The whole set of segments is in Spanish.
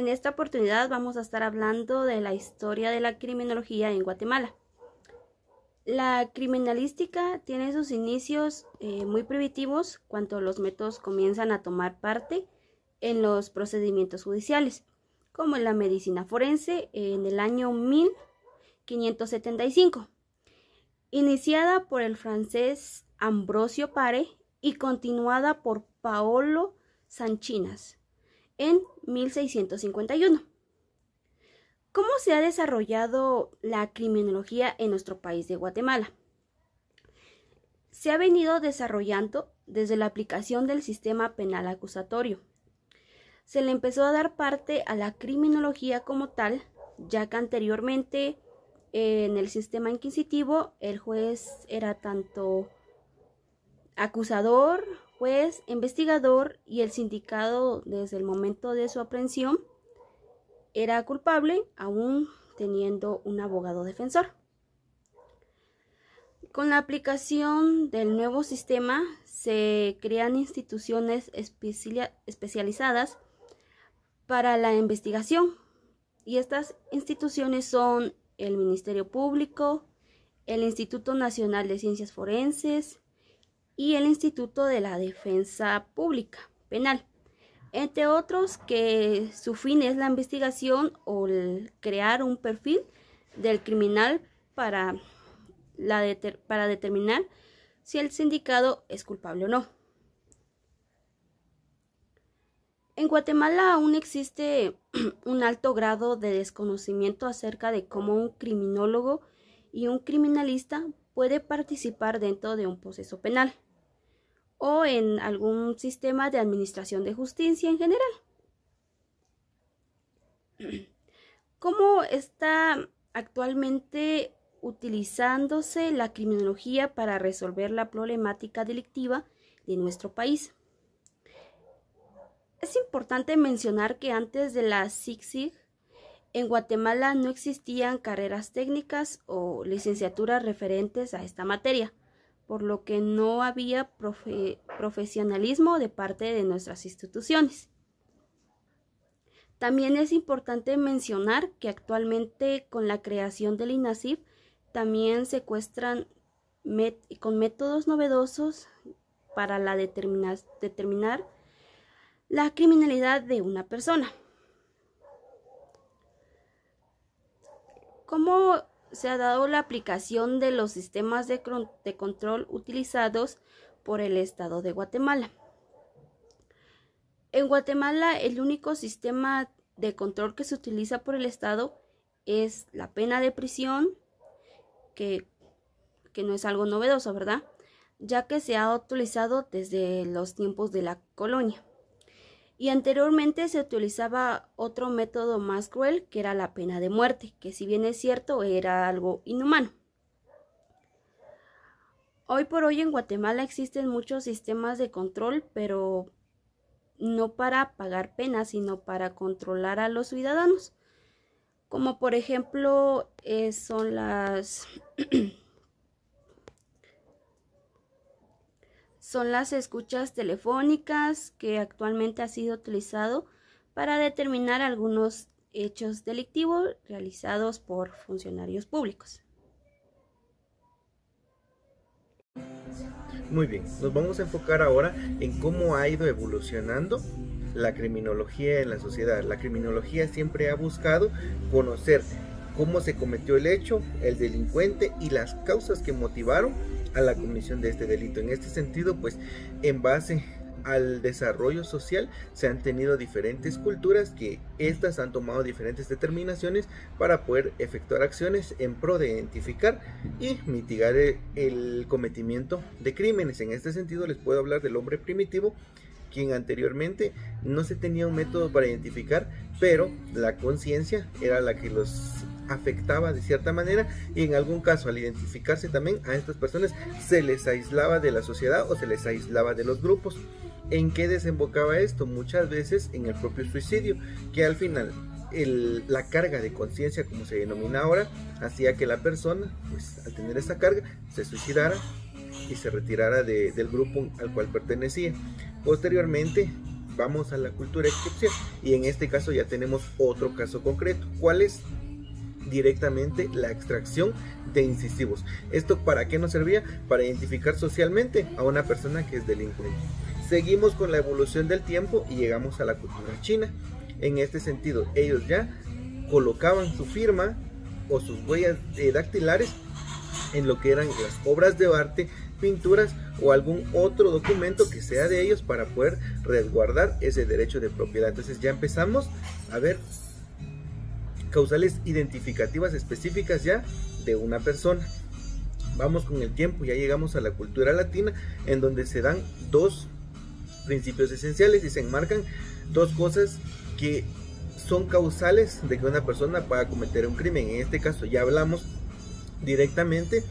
En esta oportunidad vamos a estar hablando de la historia de la criminología en Guatemala. La criminalística tiene sus inicios muy primitivos cuando los métodos comienzan a tomar parte en los procedimientos judiciales, como en la medicina forense en el año 1575, iniciada por el francés Ambrosio Pare y continuada por Paolo Sanchinas en 1651. ¿Cómo se ha desarrollado la criminología en nuestro país de Guatemala? Se ha venido desarrollando desde la aplicación del sistema penal acusatorio. Se le empezó a dar parte a la criminología como tal, ya que anteriormente en el sistema inquisitivo el juez era tanto acusador, juez, investigador, y el sindicado desde el momento de su aprehensión era culpable, aún teniendo un abogado defensor. Con la aplicación del nuevo sistema se crean instituciones especializadas para la investigación, y estas instituciones son el Ministerio Público, el Instituto Nacional de Ciencias Forenses y el Instituto de la Defensa Pública Penal, entre otros, que su fin es la investigación o crear un perfil del criminal para determinar si el sindicado es culpable o no. En Guatemala aún existe un alto grado de desconocimiento acerca de cómo un criminólogo y un criminalista puede participar dentro de un proceso penal o en algún sistema de administración de justicia en general. ¿Cómo está actualmente utilizándose la criminología para resolver la problemática delictiva de nuestro país? Es importante mencionar que antes de la CICSIG, en Guatemala no existían carreras técnicas o licenciaturas referentes a esta materia, por lo que no había profesionalismo de parte de nuestras instituciones. También es importante mencionar que actualmente con la creación del INASIF también secuestran con métodos novedosos para determinar la criminalidad de una persona. ¿Cómo se ha dado la aplicación de los sistemas de control utilizados por el Estado de Guatemala? En Guatemala, el único sistema de control que se utiliza por el Estado es la pena de prisión, que no es algo novedoso, ¿verdad? Ya que se ha utilizado desde los tiempos de la colonia. Y anteriormente se utilizaba otro método más cruel, que era la pena de muerte, que si bien es cierto, era algo inhumano. Hoy por hoy en Guatemala existen muchos sistemas de control, pero no para pagar penas, sino para controlar a los ciudadanos. Como por ejemplo son las escuchas telefónicas, que actualmente ha sido utilizado para determinar algunos hechos delictivos realizados por funcionarios públicos. Muy bien, nos vamos a enfocar ahora en cómo ha ido evolucionando la criminología en la sociedad. La criminología siempre ha buscado conocer cómo se cometió el hecho, el delincuente y las causas que motivaron a la comisión de este delito. En este sentido, pues, en base al desarrollo social se han tenido diferentes culturas que estas han tomado diferentes determinaciones para poder efectuar acciones en pro de identificar y mitigar el cometimiento de crímenes. En este sentido les puedo hablar del hombre primitivo, quien anteriormente no se tenía un método para identificar, pero la conciencia era la que los afectaba de cierta manera, y en algún caso al identificarse también a estas personas se les aislaba de la sociedad o se les aislaba de los grupos. ¿En qué desembocaba esto? Muchas veces en el propio suicidio, que al final la carga de conciencia, como se denomina ahora, hacía que la persona, pues al tener esa carga, se suicidara y se retirara del grupo al cual pertenecía. Posteriormente vamos a la cultura egipcia y en este caso ya tenemos otro caso concreto. ¿Cuál es? Directamente la extracción de incisivos. ¿Esto para qué nos servía? Para identificar socialmente a una persona que es delincuente. Seguimos con la evolución del tiempo y llegamos a la cultura china. En este sentido, ellos ya colocaban su firma o sus huellas dactilares en lo que eran las obras de arte, pinturas o algún otro documento que sea de ellos para poder resguardar ese derecho de propiedad. Entonces ya empezamos a ver causales identificativas específicas ya de una persona. Vamos con el tiempo, ya llegamos a la cultura latina, en donde se dan dos principios esenciales y se enmarcan dos cosas que son causales de que una persona pueda cometer un crimen. En este caso ya hablamos directamente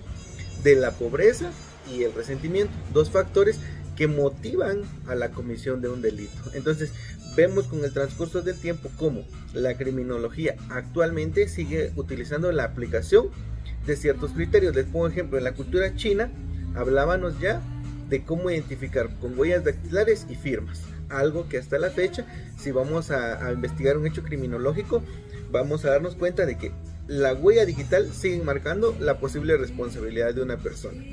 de la pobreza y el resentimiento, dos factores que motivan a la comisión de un delito. Entonces vemos con el transcurso del tiempo cómo la criminología actualmente sigue utilizando la aplicación de ciertos criterios. Les pongo ejemplo, en la cultura china hablábamos ya de cómo identificar con huellas dactilares y firmas, algo que hasta la fecha, si vamos a investigar un hecho criminológico, vamos a darnos cuenta de que la huella digital sigue marcando la posible responsabilidad de una persona.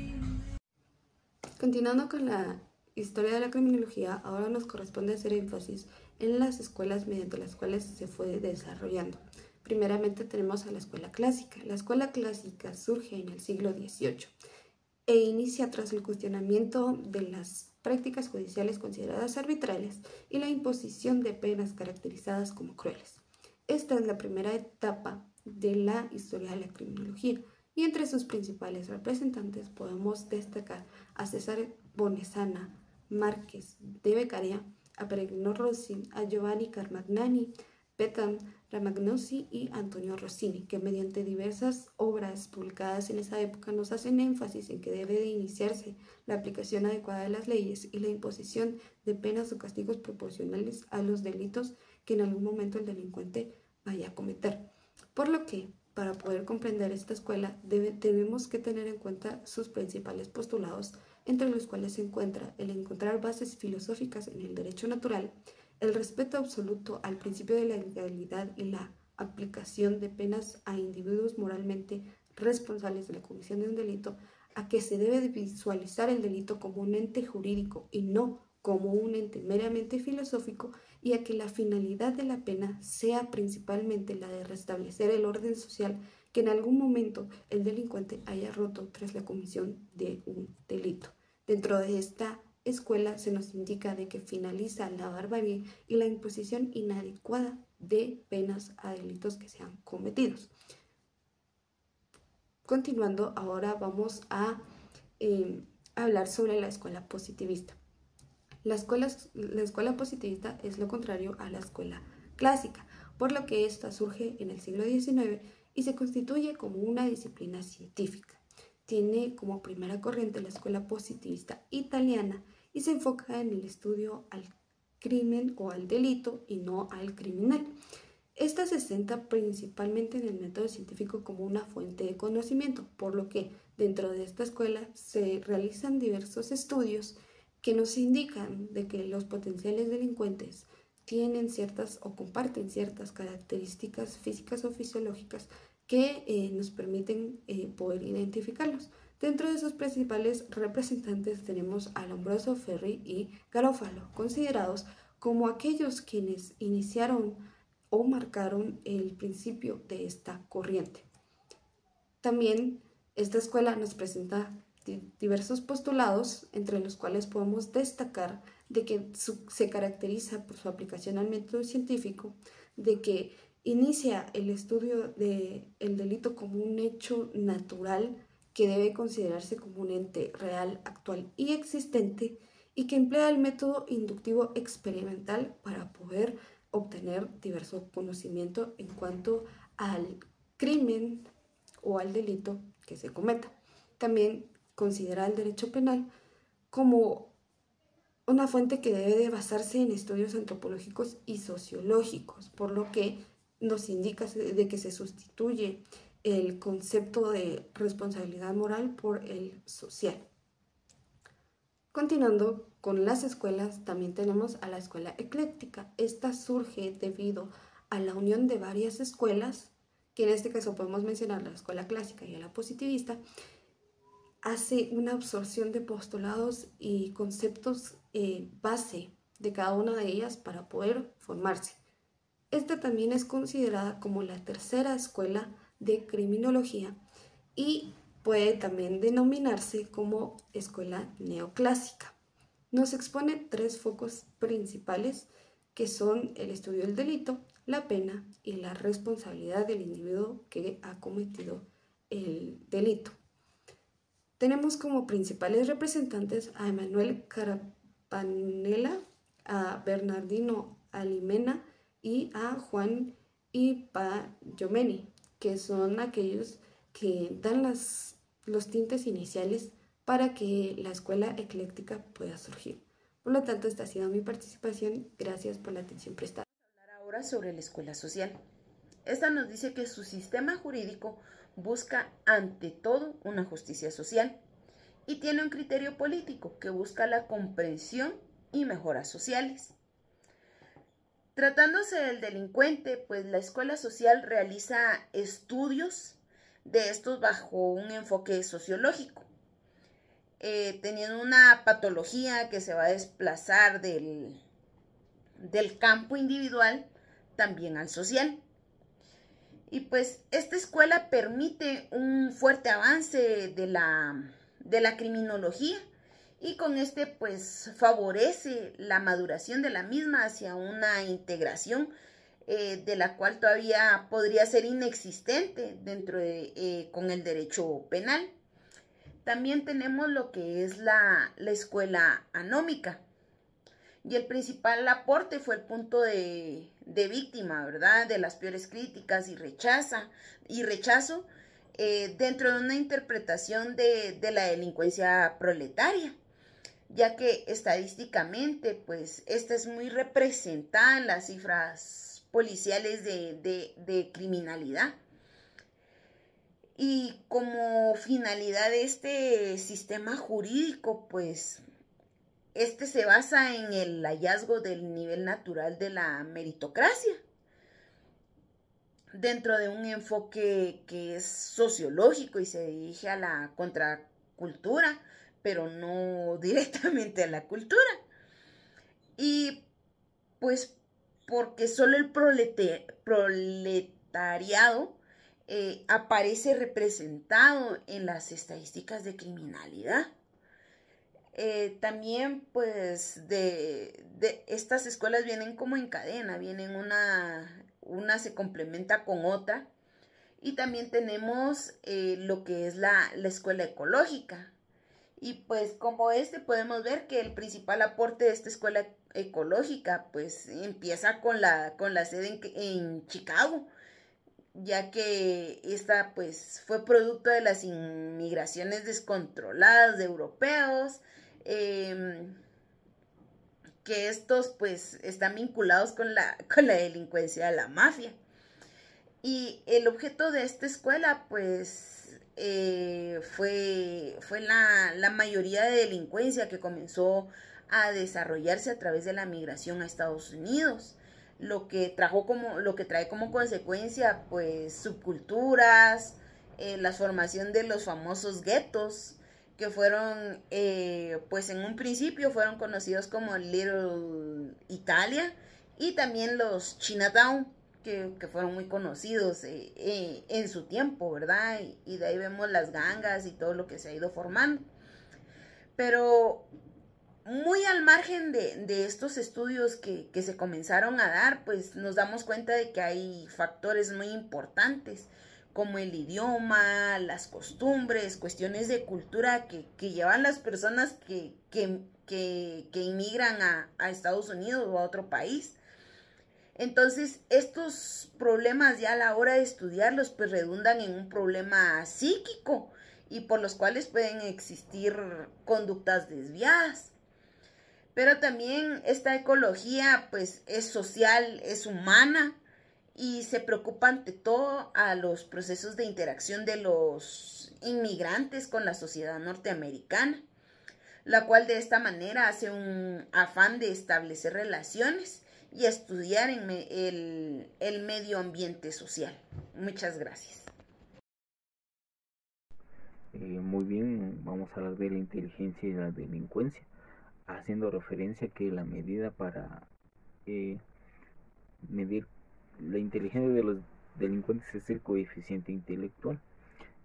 Continuando con la historia de la criminología, ahora nos corresponde hacer énfasis en las escuelas mediante las cuales se fue desarrollando. Primeramente tenemos a la escuela clásica. La escuela clásica surge en el siglo XVIII e inicia tras el cuestionamiento de las prácticas judiciales consideradas arbitrarias y la imposición de penas caracterizadas como crueles. Esta es la primera etapa de la historia de la criminología y entre sus principales representantes podemos destacar a César Bonesana Márquez de Beccaria, a Peregrino Rossi, a Giovanni Carmagnani, Petam Ramagnuzzi y Antonio Rossini, que mediante diversas obras publicadas en esa época nos hacen énfasis en que debe de iniciarse la aplicación adecuada de las leyes y la imposición de penas o castigos proporcionales a los delitos que en algún momento el delincuente vaya a cometer. Por lo que, para poder comprender esta escuela, tenemos que tener en cuenta sus principales postulados, entre los cuales se encuentra el encontrar bases filosóficas en el derecho natural, el respeto absoluto al principio de la legalidad y la aplicación de penas a individuos moralmente responsables de la comisión de un delito, a que se debe de visualizar el delito como un ente jurídico y no como un ente meramente filosófico, y a que la finalidad de la pena sea principalmente la de restablecer el orden social que en algún momento el delincuente haya roto tras la comisión de un delito. Dentro de esta escuela se nos indica de que finaliza la barbarie y la imposición inadecuada de penas a delitos que sean cometidos. Continuando, ahora vamos a hablar sobre la escuela positivista. La escuela positivista es lo contrario a la escuela clásica, por lo que ésta surge en el siglo XIX y se constituye como una disciplina científica. Tiene como primera corriente la escuela positivista italiana y se enfoca en el estudio al crimen o al delito y no al criminal. Esta se centra principalmente en el método científico como una fuente de conocimiento, por lo que dentro de esta escuela se realizan diversos estudios que nos indican de que los potenciales delincuentes tienen ciertas o comparten ciertas características físicas o fisiológicas que nos permiten poder identificarlos. Dentro de sus principales representantes tenemos a Lombroso, Ferri y Garofalo, considerados como aquellos quienes iniciaron o marcaron el principio de esta corriente. También esta escuela nos presenta diversos postulados, entre los cuales podemos destacar de que se caracteriza por su aplicación al método científico, de que inicia el estudio del delito como un hecho natural que debe considerarse como un ente real, actual y existente, y que emplea el método inductivo experimental para poder obtener diverso conocimiento en cuanto al crimen o al delito que se cometa. También considera el derecho penal como una fuente que debe de basarse en estudios antropológicos y sociológicos, por lo que nos indica de que se sustituye el concepto de responsabilidad moral por el social. Continuando, con las escuelas también tenemos a la escuela ecléctica. Esta surge debido a la unión de varias escuelas, que en este caso podemos mencionar la escuela clásica y a la positivista. Hace una absorción de postulados y conceptos base de cada una de ellas para poder formarse. Esta también es considerada como la tercera escuela de criminología y puede también denominarse como escuela neoclásica. Nos expone 3 focos principales que son el estudio del delito, la pena y la responsabilidad del individuo que ha cometido el delito. Tenemos como principales representantes a Emanuel Carapanela, a Bernardino Alimena y a Juan Ipayomeni, que son aquellos que dan los tintes iniciales para que la escuela ecléctica pueda surgir. Por lo tanto, esta ha sido mi participación. Gracias por la atención prestada. Vamos a hablar ahora sobre la escuela social. Esta nos dice que su sistema jurídico busca ante todo una justicia social y tiene un criterio político que busca la comprensión y mejoras sociales. Tratándose del delincuente, pues la escuela social realiza estudios de estos bajo un enfoque sociológico, teniendo una patología que se va a desplazar del campo individual también al social. Y pues esta escuela permite un fuerte avance de la criminología y con este pues favorece la maduración de la misma hacia una integración de la cual todavía podría ser inexistente con el derecho penal. También tenemos lo que es la escuela anómica. Y el principal aporte fue el punto de víctima, ¿verdad? De las peores críticas y rechazo dentro de una interpretación de la delincuencia proletaria, ya que estadísticamente, pues, esta es muy representada en las cifras policiales de criminalidad. Y como finalidad de este sistema jurídico, pues, este se basa en el hallazgo del nivel natural de la meritocracia, dentro de un enfoque que es sociológico y se dirige a la contracultura, pero no directamente a la cultura. Y pues porque solo el proletariado aparece representado en las estadísticas de criminalidad. También pues de estas escuelas vienen como en cadena, vienen una se complementa con otra, y también tenemos lo que es la escuela ecológica. Y pues como podemos ver que el principal aporte de esta escuela ecológica pues empieza con la sede en Chicago, ya que esta pues fue producto de las inmigraciones descontroladas de europeos, que estos pues están vinculados con la delincuencia de la mafia. Y el objeto de esta escuela pues fue la mayoría de delincuencia que comenzó a desarrollarse a través de la migración a Estados Unidos, lo que trae como consecuencia pues subculturas, la formación de los famosos guetos, que fueron, pues en un principio fueron conocidos como Little Italia, y también los Chinatown, que fueron muy conocidos en su tiempo, ¿verdad? Y de ahí vemos las gangas y todo lo que se ha ido formando. Pero muy al margen de estos estudios que se comenzaron a dar, pues nos damos cuenta de que hay factores muy importantes, como el idioma, las costumbres, cuestiones de cultura que llevan las personas que inmigran a Estados Unidos o a otro país. Entonces, estos problemas ya a la hora de estudiarlos, pues redundan en un problema psíquico y por los cuales pueden existir conductas desviadas. Pero también esta ecología, pues, es social, es humana, y se preocupa ante todo a los procesos de interacción de los inmigrantes con la sociedad norteamericana. la cual de esta manera hace un afán de establecer relaciones y estudiar el medio ambiente social. Muchas gracias. Muy bien, vamos a hablar de la inteligencia y la delincuencia, haciendo referencia que la medida para medir la inteligencia de los delincuentes es el coeficiente intelectual.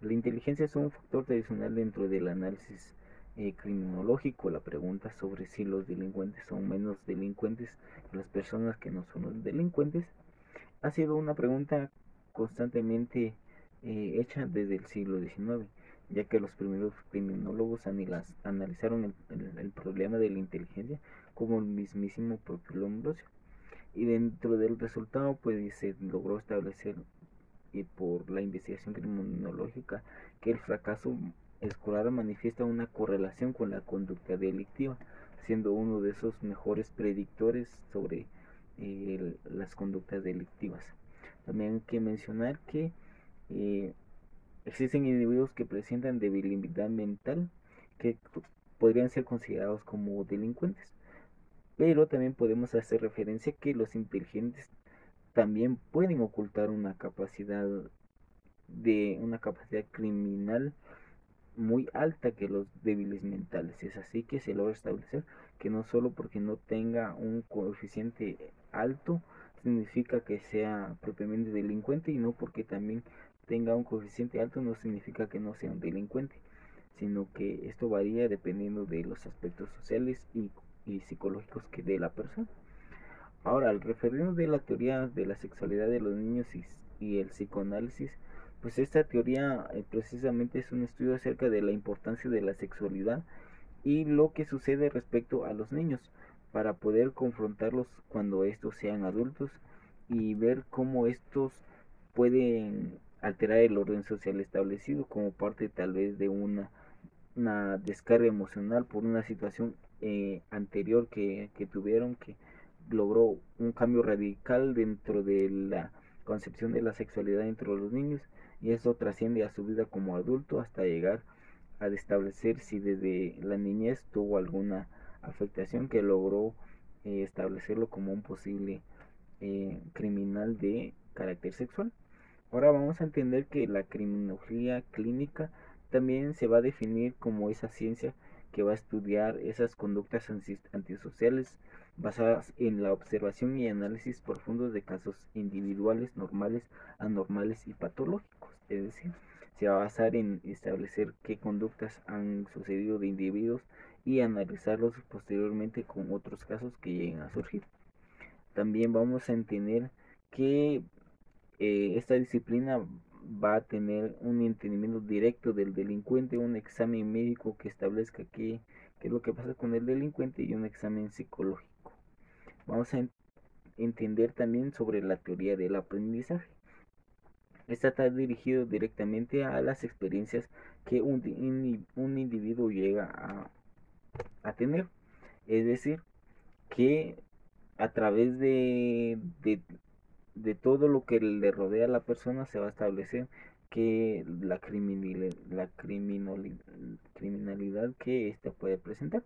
La inteligencia es un factor tradicional dentro del análisis criminológico. La pregunta sobre si los delincuentes son menos delincuentes que las personas que no son los delincuentes ha sido una pregunta constantemente hecha desde el siglo XIX, ya que los primeros criminólogos analizaron el problema de la inteligencia como el mismísimo propio Ambrosio. Y dentro del resultado pues se logró establecer por la investigación criminológica que el fracaso escolar manifiesta una correlación con la conducta delictiva, siendo uno de esos mejores predictores sobre las conductas delictivas. También hay que mencionar que existen individuos que presentan debilidad mental que podrían ser considerados como delincuentes, pero también podemos hacer referencia que los inteligentes también pueden ocultar una capacidad criminal muy alta que los débiles mentales. Es así que se logra establecer que no solo porque no tenga un coeficiente alto significa que sea propiamente delincuente, y no porque también tenga un coeficiente alto no significa que no sea un delincuente, sino que esto varía dependiendo de los aspectos sociales y psicológicos que de la persona. Ahora, al referirnos de la teoría de la sexualidad de los niños y el psicoanálisis, pues esta teoría precisamente es un estudio acerca de la importancia de la sexualidad y lo que sucede respecto a los niños, para poder confrontarlos cuando estos sean adultos y ver cómo estos pueden alterar el orden social establecido como parte tal vez de una descarga emocional por una situación anterior que tuvieron, que logró un cambio radical dentro de la concepción de la sexualidad dentro de los niños, y eso trasciende a su vida como adulto hasta llegar a establecer si desde la niñez tuvo alguna afectación que logró establecerlo como un posible criminal de carácter sexual. Ahora vamos a entender que la criminología clínica también se va a definir como esa ciencia que va a estudiar esas conductas antisociales basadas en la observación y análisis profundos de casos individuales, normales, anormales y patológicos. Es decir, se va a basar en establecer qué conductas han sucedido de individuos y analizarlos posteriormente con otros casos que lleguen a surgir. También vamos a entender que esta disciplina va a tener un entendimiento directo del delincuente, un examen médico que establezca qué es lo que pasa con el delincuente y un examen psicológico. Vamos a entender también sobre la teoría del aprendizaje. Esta está dirigido directamente a las experiencias que un individuo llega a tener. Es decir, que a través de todo lo que le rodea a la persona se va a establecer que la criminalidad que ésta puede presentar.